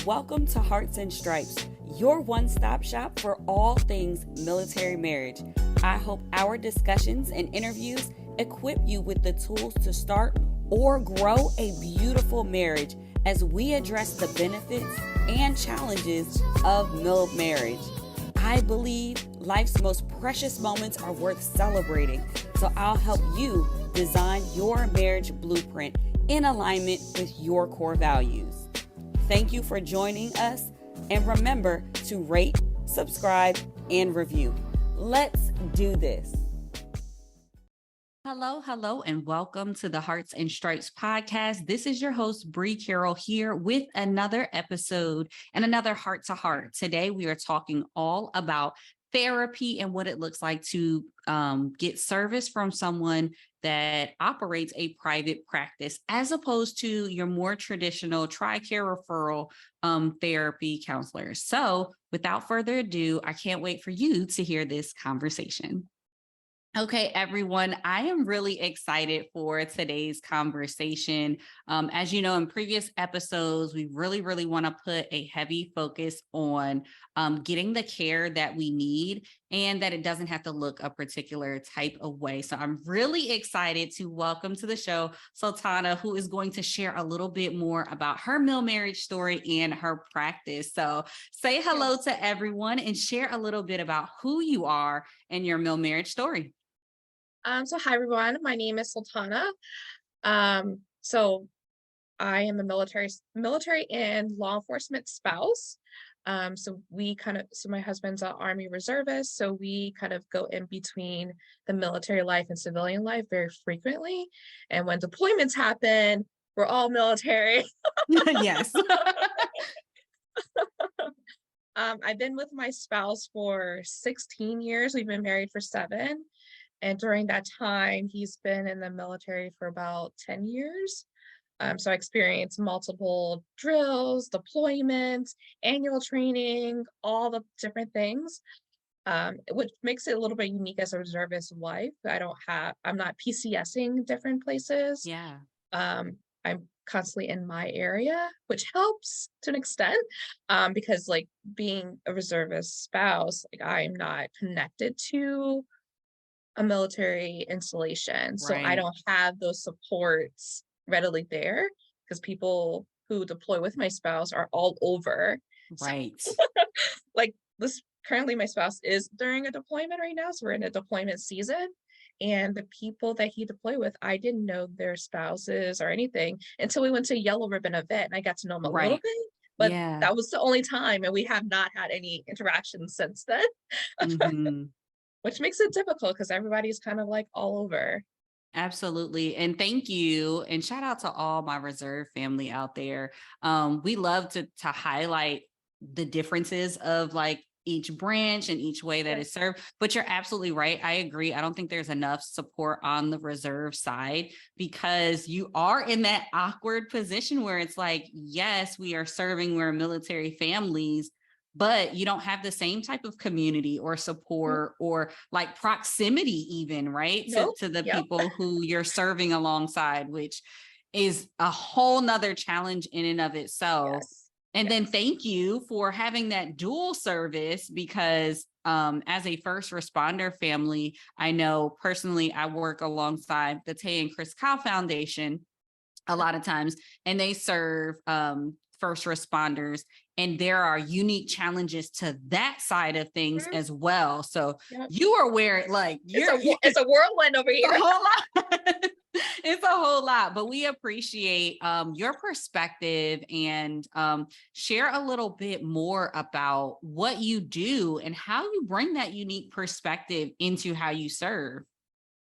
Welcome to Hearts and Stripes, your one-stop shop for all things military marriage. I hope our discussions and interviews equip you with the tools to start or grow a beautiful marriage as we address the benefits and challenges of MILF marriage. I believe life's most precious moments are worth celebrating, so I'll help you design your marriage blueprint in alignment with your core values. Thank you for joining us, and remember to rate, subscribe, and review. Let's do this. Hello, and welcome to the Hearts and Stripes podcast. This is your host, Bree Carroll, here with another episode and another Heart to Heart. Today, we are talking all about therapy and what it looks like to get service from someone that operates a private practice, as opposed to your more traditional TRICARE referral therapy counselors. So without further ado, I can't wait for you to hear this conversation. Okay, everyone, I am really excited for today's conversation. As you know, in previous episodes, we really want to put a heavy focus on getting the care that we need and that it doesn't have to look a particular type of way. So I'm really excited to welcome to the show Sultana, who is going to share a little bit more about her MILF marriage story and her practice. So say hello to everyone and share a little bit about who you are and your MILF marriage story. So hi everyone, my name is Sultana. So I am a military and law enforcement spouse. So my husband's an Army reservist, so we kind of go in between the military life and civilian life very frequently. And when deployments happen, we're all military. Yes. I've been with my spouse for 16 years. We've been married for 7. And during that time, he's been in the military for about 10 years. So I experienced multiple drills, deployments, annual training, all the different things, which makes it a little bit unique as a reservist wife. I'm not PCSing different places. Yeah. I'm constantly in my area, which helps to an extent, because like being a reservist spouse, like I'm not connected to a military installation. So I don't have those supports readily there because people who deploy with my spouse are all over. Right. So, like currently my spouse is during a deployment right now. So we're in a deployment season. And the people that he deployed with, I didn't know their spouses or anything until we went to a yellow ribbon event and I got to know them a little bit. But that was the only time, and we have not had any interactions since then. Mm-hmm. Which makes it difficult because everybody's kind of like all over. Absolutely. And thank you. And shout out to all my reserve family out there. We love to highlight the differences of like each branch and each way that is served. But you're absolutely right. I agree. I don't think there's enough support on the reserve side because you are in that awkward position where it's like, yes, we are serving, we're military families, but you don't have the same type of community or support or like proximity even, right? To the people who you're serving alongside, which is a whole nother challenge in and of itself. Yes. And then thank you for having that dual service because as a first responder family, I know personally I work alongside the Tay and Chris Kyle Foundation a lot of times, and they serve first responders, and there are unique challenges to that side of things as well. So you are where like it's a whirlwind over here. A whole lot. It's a whole lot, but we appreciate your perspective and share a little bit more about what you do and how you bring that unique perspective into how you serve.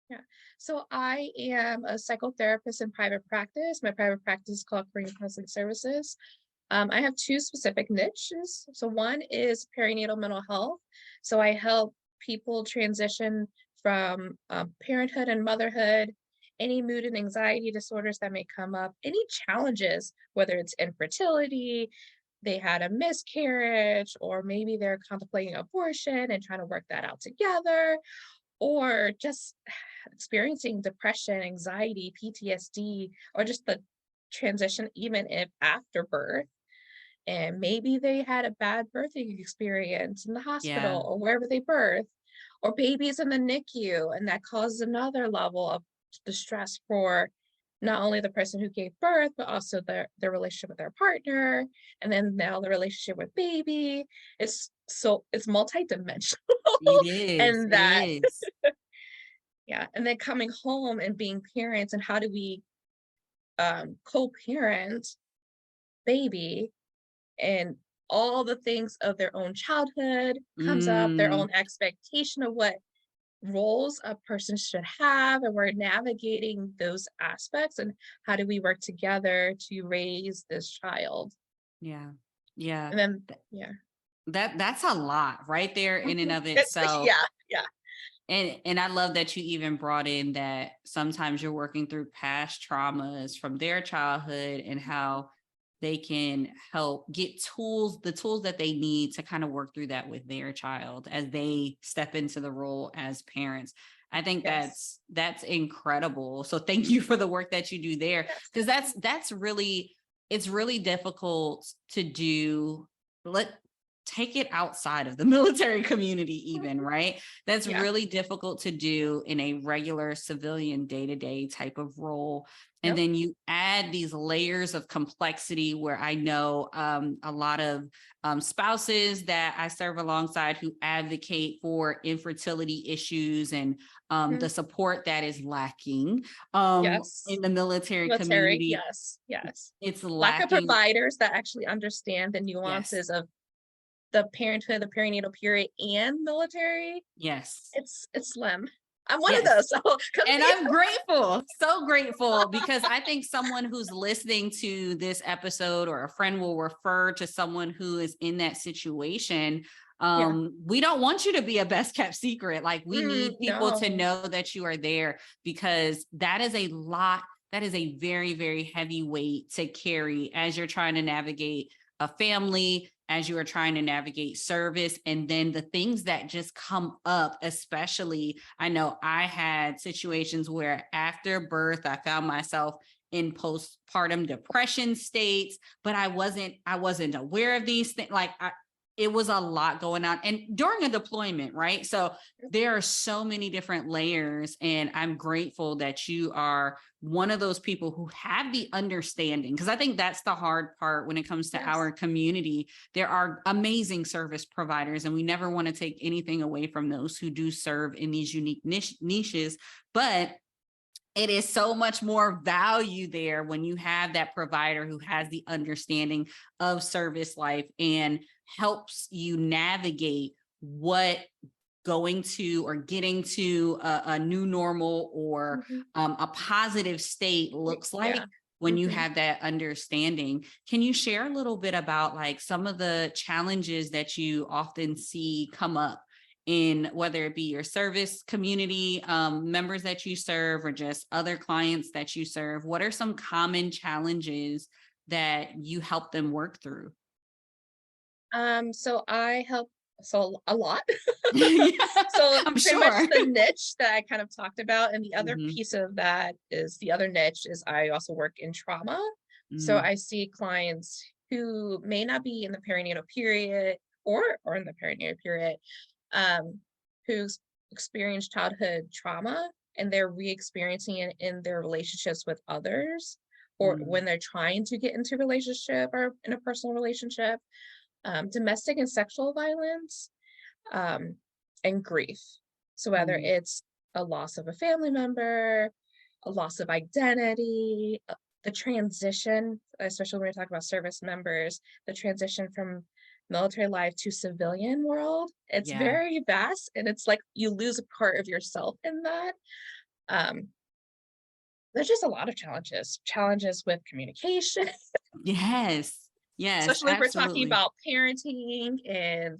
Yeah. So I am a psychotherapist in private practice. My private practice is called Karim Counseling Services. I have 2 specific niches. So one is perinatal mental health. So I help people transition from parenthood and motherhood, any mood and anxiety disorders that may come up, any challenges, whether it's infertility, they had a miscarriage, or maybe they're contemplating abortion and trying to work that out together, or just experiencing depression, anxiety, PTSD, or just the transition, even if after birth. and maybe they had a bad birthing experience in the Yeah. hospital or wherever they birth, or babies in the NICU, and that causes another level of distress for not only the person who gave birth, but also their relationship with their partner, and then now the relationship with baby. It's multidimensional, It is. and It that is. yeah, and then coming home and being parents, and how do we co-parent baby, and all the things of their own childhood comes up, their Mm, own expectation of what roles a person should have, and we're navigating those aspects, and how do we work together to raise this child. yeah. Yeah. And then Th- yeah. that's a lot right there in and of It's itself. yeah, yeah. And I love that you even brought in that sometimes you're working through past traumas from their childhood and how they can help get the tools that they need to kind of work through that with their child as they step into the role as parents. I think Yes. that's incredible. So thank you for the work that you do there, Yes. because that's really, it's really difficult to do. Let Take it outside of the military community even, Mhm. right? That's Yeah. really difficult to do in a regular civilian day-to-day type of role. And Yep. then you add these layers of complexity where I know a lot of spouses that I serve alongside who advocate for infertility issues and the Mhm. support that is lacking Yes. in the military Military, community. yes, yes. It's Lack of lacking. providers that actually understand the Yes, nuances of the parenthood, the perinatal period, and military. yes, It's slim. I'm one of yes. those, so come And see. I'm grateful, so grateful, because I think someone who's listening to this episode or a friend will refer to someone who is in that situation. Yeah. We don't want you to be a best kept secret. Like, we need people to No. know that you are there, because that is a lot. That is a very, very heavy weight to carry as you're trying to navigate a family, as you are trying to navigate service, and then the things that just come up. Especially, I know I had situations where after birth I found myself in postpartum depression states, but I wasn't aware of these things. It was a lot going on, and during a deployment, right? So there are so many different layers, and I'm grateful that you are one of those people who have the understanding, because I think that's the hard part when it comes to Yes. our community. There are amazing service providers, and we never want to take anything away from those who do serve in these unique niches, but it is so much more value there when you have that provider who has the understanding of service life and helps you navigate what going to or getting to a new normal or Mhm. a positive state looks like Yeah. when you Mhm. have that understanding. Can you share a little bit about like some of the challenges that you often see come up in, whether it be your service community members that you serve or just other clients that you serve? What are some common challenges that you help them work through? So I help so a lot. Yeah, So I'm pretty much sure. the niche that I kind of talked about, and the other Mhm. piece of that is the other niche is I also work in trauma. So Mm, I see clients who may not be in the perinatal period or in the perinatal period, um, who's experienced childhood trauma, and they're re-experiencing it in their relationships with others, or mm, when they're trying to get into a relationship or in a personal relationship, domestic and sexual violence, um, and grief. So whether mm. it's a loss of a family member, a loss of identity, the transition, especially when we talk about service members, the transition from military life to civilian world, it's Yeah. very vast, and it's like you lose a part of yourself in that. Um, there's just a lot of challenges with communication, Yes. Yes, especially if we're talking absolutely. about parenting and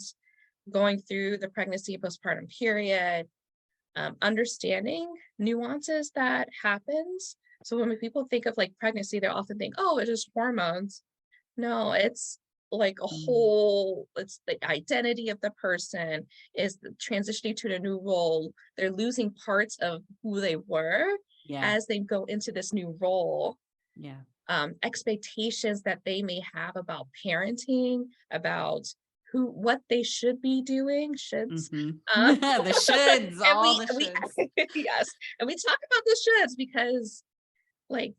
going through the pregnancy postpartum period, understanding nuances that happens. So when people think of like pregnancy, they often think, oh, it's just hormones. No, it's like a Mm, whole, it's the identity of the person is transitioning to the new role. They're losing parts of who they were yeah. as they go into this new role. Yeah. expectations that they may have about parenting, about what they should be doing, shoulds. Mhm. Uh, The shoulds, and all we the we shoulds. yes, and we talk about the shoulds because like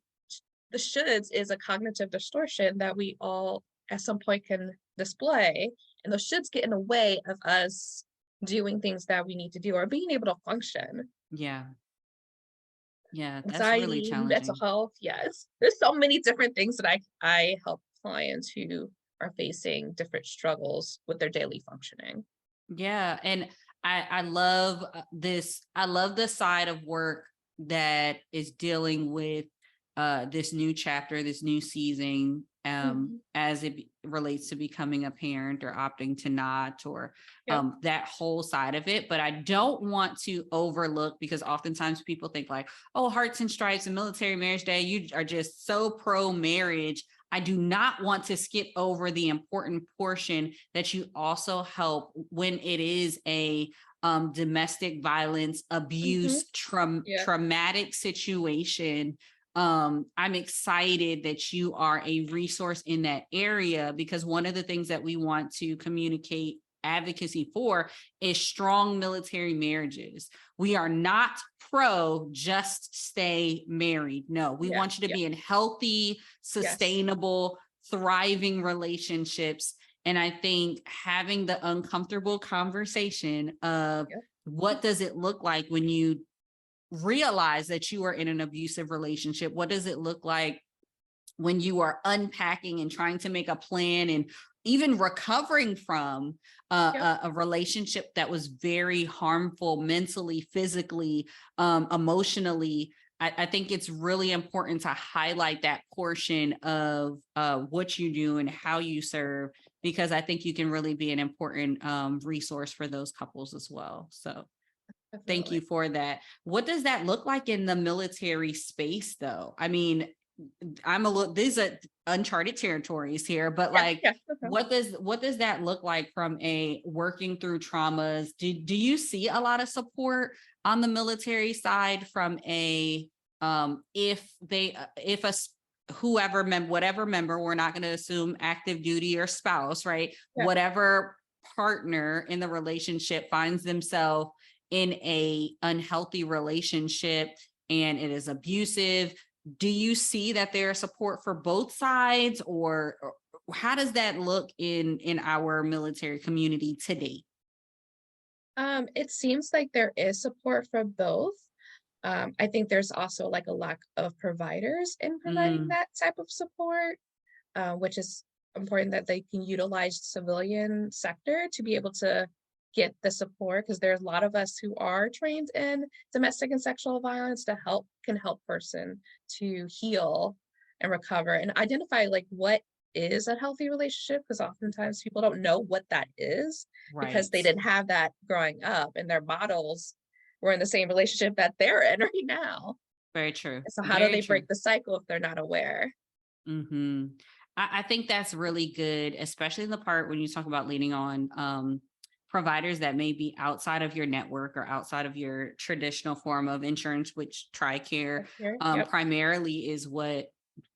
the shoulds is a cognitive distortion that we all at some point can display, and those shoulds get in the way of us doing things that we need to do or being able to function. Yeah. Yeah, that's really Anxiety, mental challenging. health, yes. There's so many different things that I help clients who are facing different struggles with their daily functioning. Yeah, and I love this. I love the side of work that is dealing with this new chapter, this new season, Mhm. as it relates to becoming a parent or opting to not, or Yep. that whole side of it. But I don't want to overlook, because oftentimes people think like, oh, Hearts and Stripes and Military Marriage Day, you are just so pro marriage. I do not want to skip over the important portion that you also help when it is a domestic violence, Mhm. abuse, Yeah. traumatic situation. I'm excited that you are a resource in that area, because one of the things that we want to communicate advocacy for is strong military marriages. We are not pro just stay married. No, we Yeah. want you to Yeah. be in healthy, Yes. sustainable, thriving relationships. And I think having the uncomfortable conversation of Yep. what does it look like when you realize that you are in an abusive relationship? What does it look like when you are unpacking and trying to make a plan, and even recovering from Yep. a relationship that was very harmful mentally, physically, emotionally? I think it's really important to highlight that portion of what you do and how you serve, because I think you can really be an important resource for those couples as well. So thank you Definitely. for that. What does that look like in the military space, though? I mean, I'm a little, these are uncharted territories here, but Yeah. like, Yeah. Okay. what does that look like from a working through traumas? Do you see a lot of support on the military side from a if they if a whoever whatever member, we're not going to assume active duty or spouse, right? Yeah. Whatever partner in the relationship finds themselves in a unhealthy relationship and it is abusive, do you see that there's support for both sides, or how does that look in our military community today? It seems like there is support for both. I think there's also like a lack of providers in providing Mm, that type of support, which is important that they can utilize the civilian sector to be able to get the support, because there's a lot of us who are trained in domestic and sexual violence to help person to heal and recover and identify like what is a healthy relationship, because oftentimes people don't know what that is because right. they didn't have that growing up and their models were in the same relationship that they're in right now. Very true. And so how do Very they true. break the cycle if they're not aware? Hmm. I think that's really good, especially in the part when you talk about leaning on providers that may be outside of your network or outside of your traditional form of insurance, which TRICARE Here. Yep. primarily is what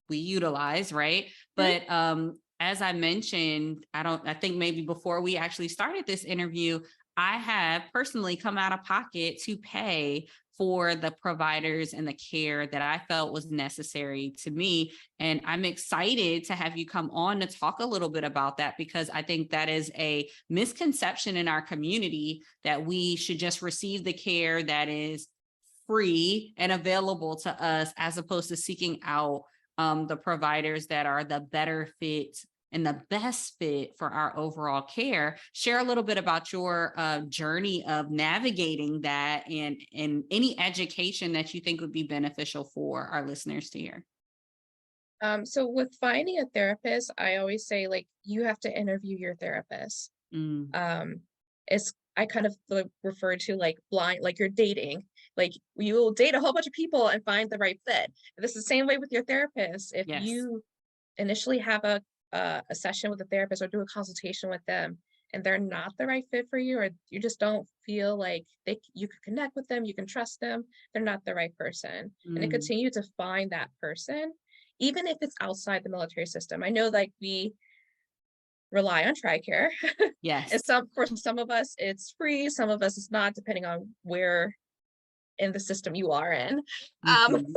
we utilize, right? Mhm. But as I mentioned, I think maybe before we actually started this interview, I have personally come out of pocket to pay for the providers and the care that I felt was necessary to me. And I'm excited to have you come on to talk a little bit about that, because I think that is a misconception in our community that we should just receive the care that is free and available to us, as opposed to seeking out the providers that are the better fit and the best fit for our overall care. Share a little bit about your journey of navigating that, and any education that you think would be beneficial for our listeners to hear. So with finding a therapist, I always say like you have to interview your therapist. Mm, Um, it's I kind of refer to like blind, like you're dating. Like you will date a whole bunch of people and find the right fit. And this is the same way with your therapist. If yes. you initially have a session with a therapist or do a consultation with them, and they're not the right fit for you, or you just don't feel like you can connect with them, you can trust them, they're not the right person. And to Mm, continue to find that person, even if it's outside the military system. I know like we rely on TRICARE. Yes. And for some of us it's free, some of us it's not, depending on where in the system you are in. Um, Mhm.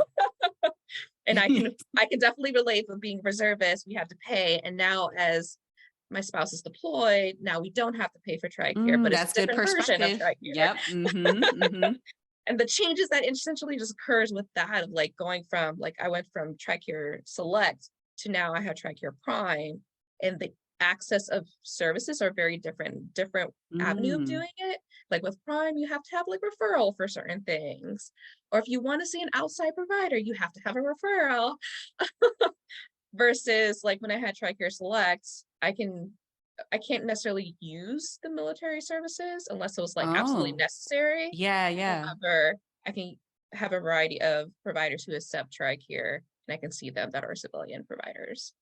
and I can definitely relate with being reservist, we had to pay. And now as my spouse is deployed, now we don't have to pay for TRICARE, but it's a That's good different version of perspective. TRICARE. Yep. And the changes that essentially just occurs with that, of like going from, like, I went from TRICARE Select to now I have TRICARE Prime, and the access of services are very different avenue of Mm. doing it. Like with Prime, you have to have like referral for certain things, or if you want to see an outside provider, you have to have a referral. Versus like when I had TRICARE Select, I can't necessarily use the military services unless it was like absolutely Oh, necessary. yeah, yeah. However, I can have a variety of providers who accept TRICARE, and I can see them that are civilian providers.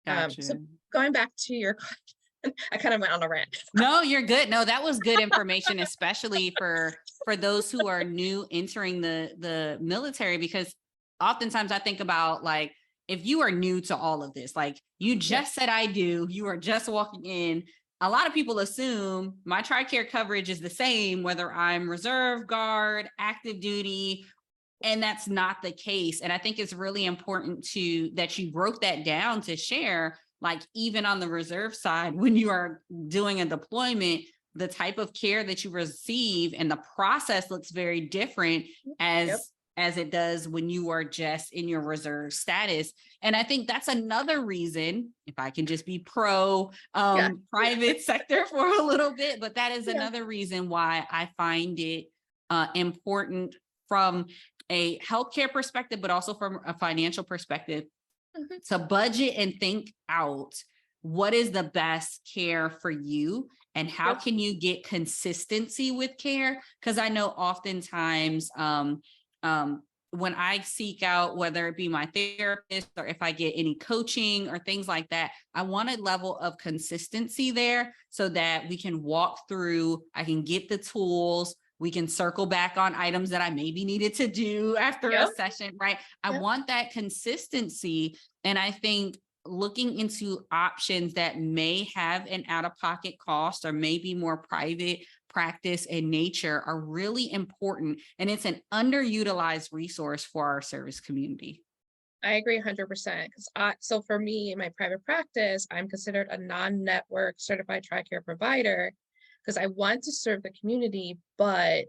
So Gotcha. going back to your question, I kind of went on a rant. No, you're good. No, that was good information, especially for those who are new entering the military, because oftentimes I think about like if you are new to all of this, like you Yeah. just said I do, you are just walking in. A lot of people assume my TRICARE coverage is the same, whether I'm reserve, guard, active duty, and that's not the case. And I think it's really important to that you broke that down to share, like even on the reserve side, when you are doing a deployment, the type of care that you receive and the process looks very different Yep. as it does when you are just in your reserve status. And I think that's another reason, if I can just be pro Yeah. private sector for a little bit, but that is Yeah. another reason why I find it important from a healthcare perspective, but also from a financial perspective, Mhm. to budget and think out what is the best care for you and how Yep. can you get consistency with care. Because I know oftentimes when I seek out, whether it be my therapist or if I get any coaching or things like that, I want a level of consistency there so that we can walk through, I can get the tools, we can circle back on items that I maybe needed to do after a Yep. session, right? I Yep. want that consistency. And I think looking into options that may have an out-of-pocket cost or maybe more private practice in nature are really important. And it's an underutilized resource for our service community. I agree 100%. So for me, in my private practice, I'm considered a non-network certified TRICARE provider because I want to serve the community, but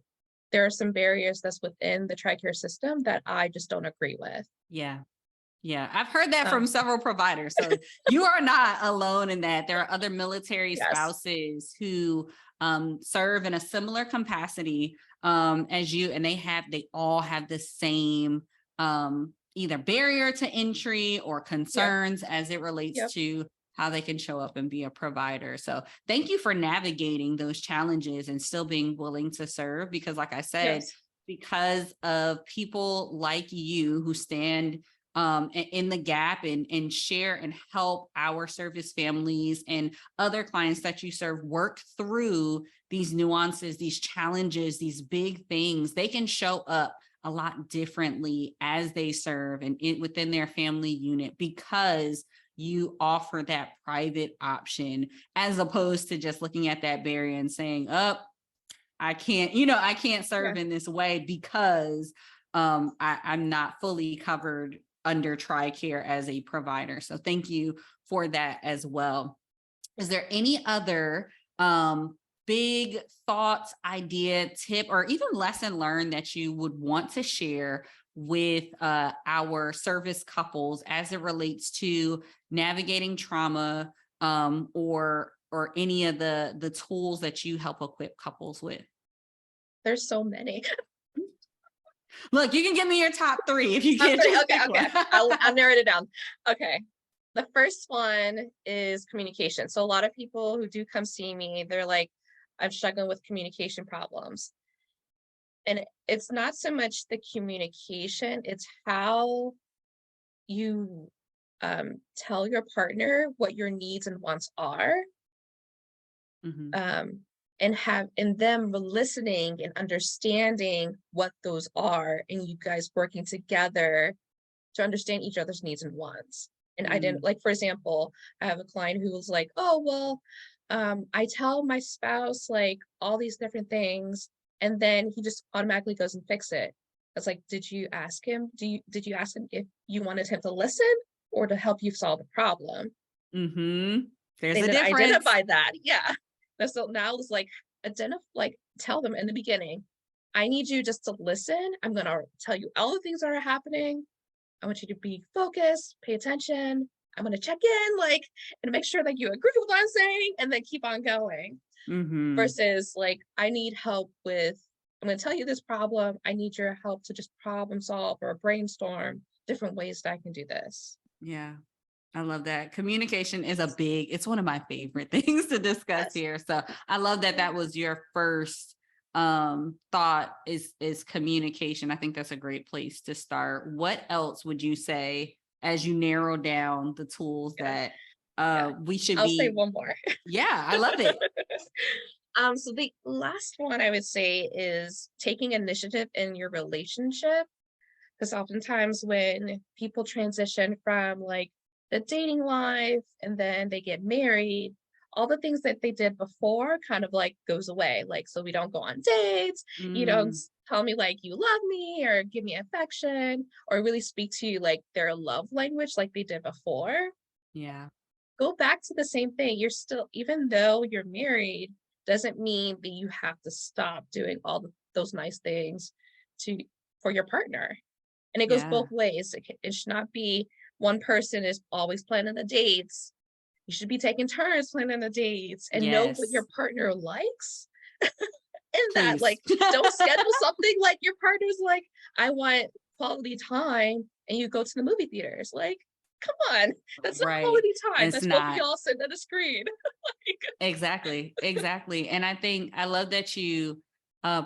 there are some barriers that's within the TRICARE system that I just don't agree with. Yeah. Yeah, I've heard that from Um, several providers. So you are not alone in that. There are other military yes. spouses who serve in a similar capacity as you, and they all have the same either barrier to entry or Yep. concerns as it relates Yep. to how they can show up and be a provider. So thank you for navigating those challenges and still being willing to serve, because like I said, Yes. because of people like you who stand in the gap and share and help our service families and other clients that you serve work through these nuances, these challenges, these big things. They can show up a lot differently as they serve and within their family unit because you offer that private option, as opposed to just looking at that barrier and saying, oh, I can't, I can't Yeah. serve in this way because I'm not fully covered under TRICARE as a provider. So thank you for that as well. Is there any other big thoughts, idea, tip, or even lesson learned that you would want to share with our service couples as it relates to navigating trauma, or any of the tools that you help equip couples with? There's so many. Look, you can give me your top three if you Top can't three. just Okay. pick one. Okay. I'll narrow it down. Okay. The first one is communication. So a lot of people who do come see me, they're like, I'm struggling with communication problems. And it's not so much the communication, it's how you tell your partner what your needs and wants are, Mhm. um, and them listening and understanding what those are, and you guys working together to understand each other's needs and wants. And I didn't, Mm, like, for example, I have a client who was like, oh, well, I tell my spouse like all these different things, and then he just automatically goes and fix it. It's like, did you ask him? Did you ask him if you wanted him to listen or to help you solve the problem? mm-hmm. There's They a didn't difference. identify that. Yeah. And so now it's like tell them in the beginning, I need you just to listen. I'm gonna tell you all the things that are happening. I want you to be focused, pay attention. I'm gonna check in, like, and make sure that you agree with what I'm saying, and then keep on going. Mm-hmm. Versus like, I need help with, I'm gonna tell you this problem. I need your help to just problem solve or brainstorm different ways that I can do this. Yeah. I love that. Communication is it's one of my favorite things to discuss Yes. here. So I love that that was your first thought is communication. I think that's a great place to start. What else would you say as you narrow down the tools Yeah. that Yeah. we should I'll say be? one more. Yeah, I love it. So the last one I would say is taking initiative in your relationship. Because oftentimes when people transition from like the dating life and then they get married, all the things that they did before kind of like goes away. Like, so we don't go on dates, you don't Mm, tell me like you love me or give me affection or really speak to you like their love language like they did before. yeah, Go back to the same thing. You're still, even though you're married, doesn't mean that you have to stop doing those nice things to for your partner. And it goes yeah, both ways. It should not be one person is always planning the dates. You should be taking turns planning the dates and know what your yes, partner likes. In that, please. like, don't schedule something like your partner's like, I want quality time, and you go to the movie theaters. Like, come on, that's not Right. quality time. It's That's both of not. y'all sitting at a screen. Like, Exactly, exactly. And I think I love that you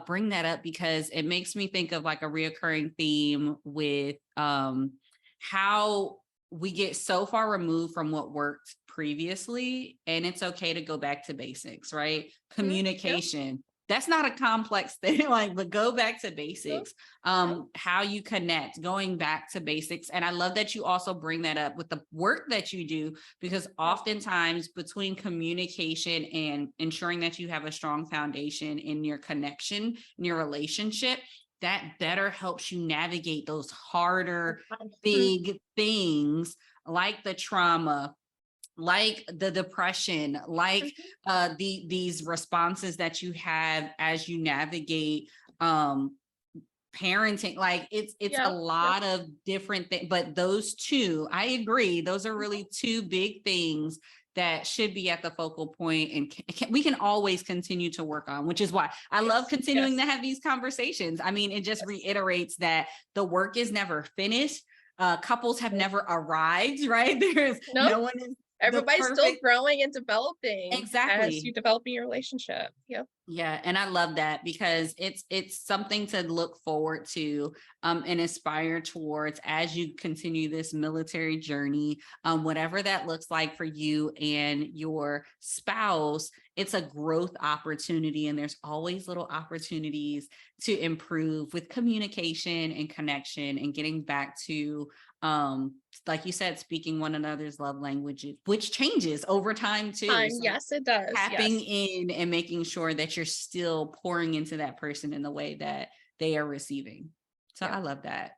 bring that up because it makes me think of like a reoccurring theme with how we get so far removed from what worked previously, and it's okay to go back to basics, right? yep, Communication. That's not a complex thing, like, but go back to yep, basics. yep, How you connect, going back to basics. And I love that you also bring that up with the work that you do, because yep. oftentimes between communication and ensuring that you have a strong foundation in your connection, in your relationship, that better helps you navigate those harder, Mhm, big things like the trauma, like the depression, like mhm. these responses that you have as you navigate um parenting. Like it's a Yep, yep. lot of different things, but those two, I agree, those are Mhm. really two big things that should be at the focal point, and we can always continue to work on, which is why I love Yes, continuing to yes, have these conversations. I mean, it just yes. reiterates that the work is never finished. Couples have Nope. never arrived, right? There's Nope. no one is the Everybody's still perfect. growing and developing as you Exactly. develop in your relationship. Yep. Yeah, and I love that because it's something to look forward to and aspire towards as you continue this military journey, whatever that looks like for you and your spouse. It's a growth opportunity, and there's always little opportunities to improve with communication and connection and getting back to like you said, speaking one another's love languages, which changes over time too. Time. So Yes, it does. tapping Yes. in and making sure that you're still pouring into that person in the way that they are receiving. So Yep. I love that.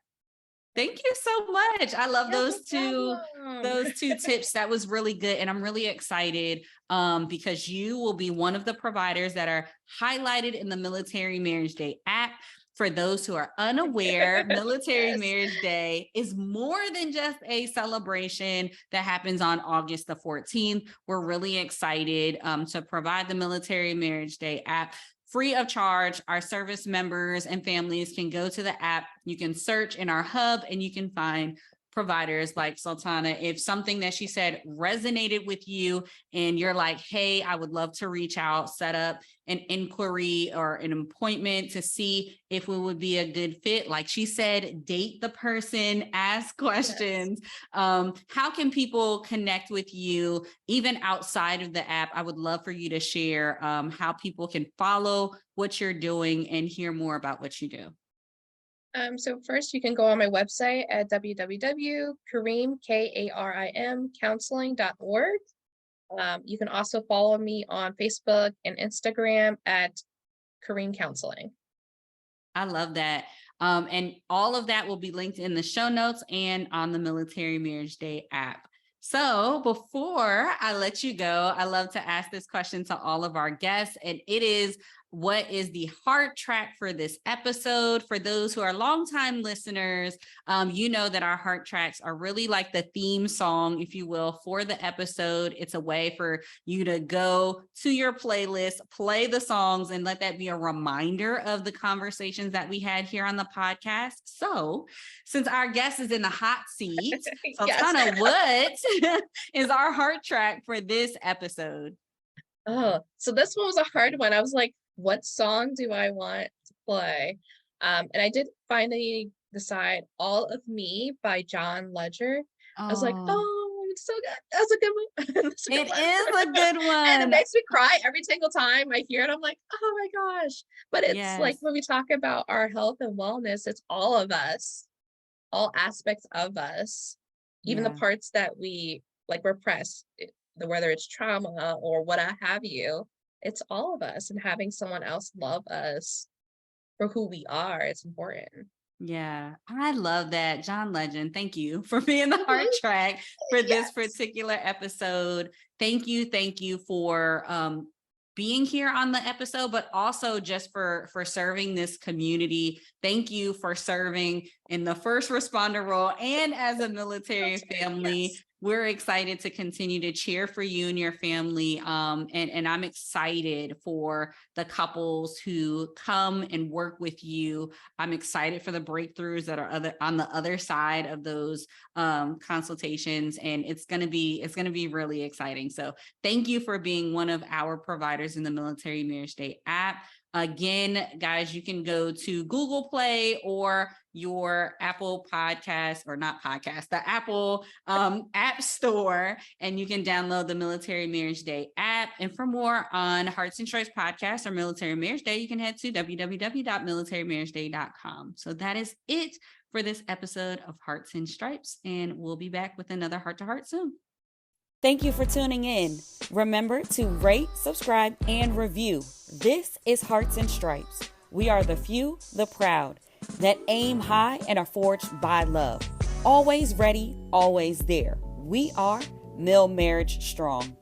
Thank you so much. I love Yeah, no problem. those two tips. That was really good. And I'm really excited because you will be one of the providers that are highlighted in the Military Marriage Day app. For those who are unaware, Military Yes. Marriage Day is more than just a celebration that happens on August the 14th. We're really excited to provide the Military Marriage Day app free of charge. Our service members and families can go to the app. You can search in our hub and you can find providers like Sultana. If something that she said resonated with you and you're like, hey, I would love to reach out, set up an inquiry or an appointment to see if we would be a good fit. Like she said, date the person, ask Yes. questions. How can people connect with you even outside of the app? I would love for you to share how people can follow what you're doing and hear more about what you do. So first you can go on my website at www.karimcounseling.org. You can also follow me on Facebook and Instagram at Karim Counseling. I love that. And all of that will be linked in the show notes and on the Military Marriage Day app. So before I let you go, I love to ask this question to all of our guests, and it is, what is the heart track for this episode? For those who are longtime listeners, you know that our heart tracks are really like the theme song, if you will, for the episode. It's a way for you to go to your playlist, play the songs, and let that be a reminder of the conversations that we had here on the podcast. So since our guest is in the hot seat, Sultana, what is our heart track for this episode? Oh, so this one was a hard one. I was like, what song do I want to play? And I did finally decide All of Me by John Legend. I was like, oh, it's so good. That's a good one. That's a good It one. is a good And it one. makes me cry every single time I hear it. I'm like, oh my gosh. But it's like Yes. when we talk about our health and wellness, it's all of us, all aspects of us, even the Yeah. parts that we like repress, whether it's trauma or what have you. It's all of us, and having someone else love us for who we are, it's important. Yeah, I love that. John Legend, thank you for being the heart track for this Yes. particular episode. Thank you for being here on the episode, but also just for serving this community. Thank you for serving in the first responder role and as a military family. Yes. We're excited to continue to cheer for you and your family. And I'm excited for the couples who come and work with you. I'm excited for the breakthroughs that are on the other side of those consultations. And it's going to be really exciting. So thank you for being one of our providers in the Military Marriage Day app. Again, guys, you can go to Google Play or your Apple podcast, or not podcast, the Apple app store, and you can download the Military Marriage Day app. And for more on Hearts and Stripes podcast or Military Marriage Day, you can head to www.militarymarriageday.com. So that is it for this episode of Hearts and Stripes, and we'll be back with another Heart to Heart soon. Thank you for tuning in. Remember to rate, subscribe, and review. This is Hearts and Stripes. We are the few, the proud, that aim high and are forged by love. Always ready, always there. We are Mil Marriage Strong.